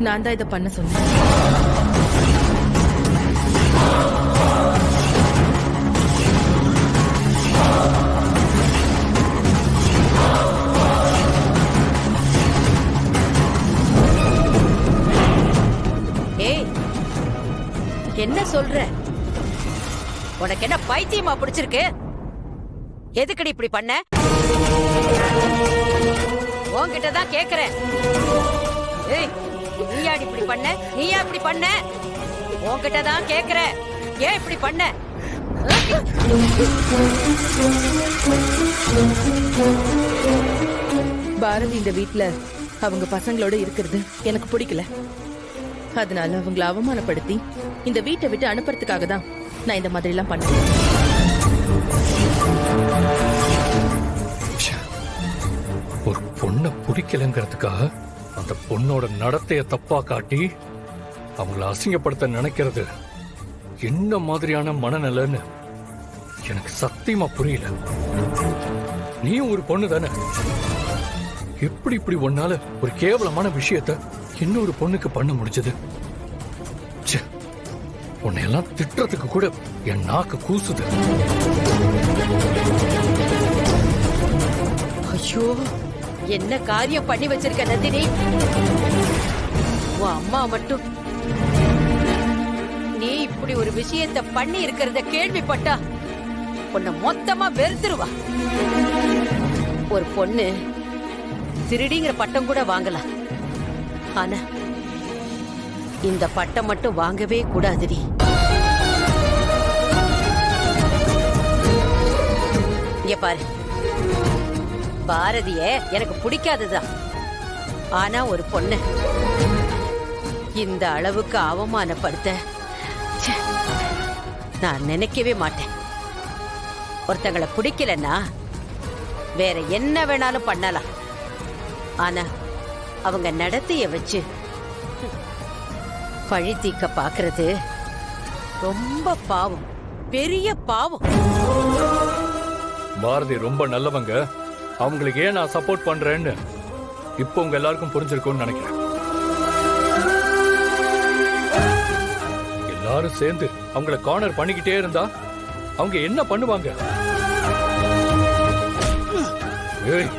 நான் தான் இதை பண்ண சொன்னேன். ஏய், என்ன சொல்ற? உனக்கு என்ன பைத்தியமா பிடிச்சிருக்கு? எதுக்கடி இப்படி பண்ண? உன்கிட்ட தான் கேக்குறேன். ஏய், நீயா இப்படி பண்ண? நீயா இப்படி பண்ண? உன்கிட்ட தான் கேக்குறேன். ஏன் இப்படி பண்ண? பாரதி இந்த வீட்ல அவங்க பசங்களோட இருக்கிறது எனக்கு பிடிக்கல. அதனால அவங்கள அவமானப்படுத்தி இந்த வீட்டை விட்டு அனுப்புறதுக்காக தான் நான் இந்த மாதிரி எல்லாம் பண்ணேன். ஒரு பொண்ணை பிடிக்கலங்கிறதுக்காக அந்த பொண்ணோட நடத்தைய தப்பா காட்டி அவங்கள அசிங்கப்படுத்த நினைக்கிறது என்ன மாதிரியான மனநிலைன்னு எனக்கு சத்தியமா புரியல. நீயும் ஒரு பொண்ணு தானே, எப்படி இப்படி ஒன்னால ஒரு கேவலமான விஷயத்த இன்னொரு பொண்ணுக்கு பண்ண முடிஞ்சது? உன்னை எல்லாம் திட்டுறதுக்கு கூட என் நாக்கு கூசுது. ஐயோ, என்ன காரியம் பண்ணி வச்சிருக்க நந்தினி? உன் அம்மா மட்டும் நீ இப்படி ஒரு விஷயத்தை பண்ணி இருக்கிறத கேள்விப்பட்டா உன்னை மொத்தமா வெறுத்துருவா. ஒரு பொண்ணு திருடிங்கிற பட்டம் கூட வாங்கலாம், ஆனா இந்த பட்டம் மட்டும் வாங்கவே கூடாதுடி. இங்க பாரு, பாரதிய எனக்கு பிடிக்காதுதான், ஆனா ஒரு பொண்ணு இந்த அளவுக்கு அவமானப்படுத்த நான் நினைக்கவே மாட்டேன். ஒருத்தங்களை பிடிக்கலன்னா வேற என்ன வேணாலும் பண்ணலாம், ஆனா அவங்க நடத்தைய வச்சு பழி தீக்க பாக்குறது ரொம்ப பாவம், பெரிய பாவம். பாரதி ரொம்ப நல்லவங்க, அவங்களுக்கு ஏன் நான் சப்போர்ட் பண்றேன்னு இப்போ உங்க எல்லாருக்கும் புரிஞ்சிருக்கும்னு நினைக்கிறேன். எல்லாரும் சேர்ந்து அவங்கள கார்னர் பண்ணிக்கிட்டே இருந்தா அவங்க என்ன பண்ணுவாங்க? ஏய்,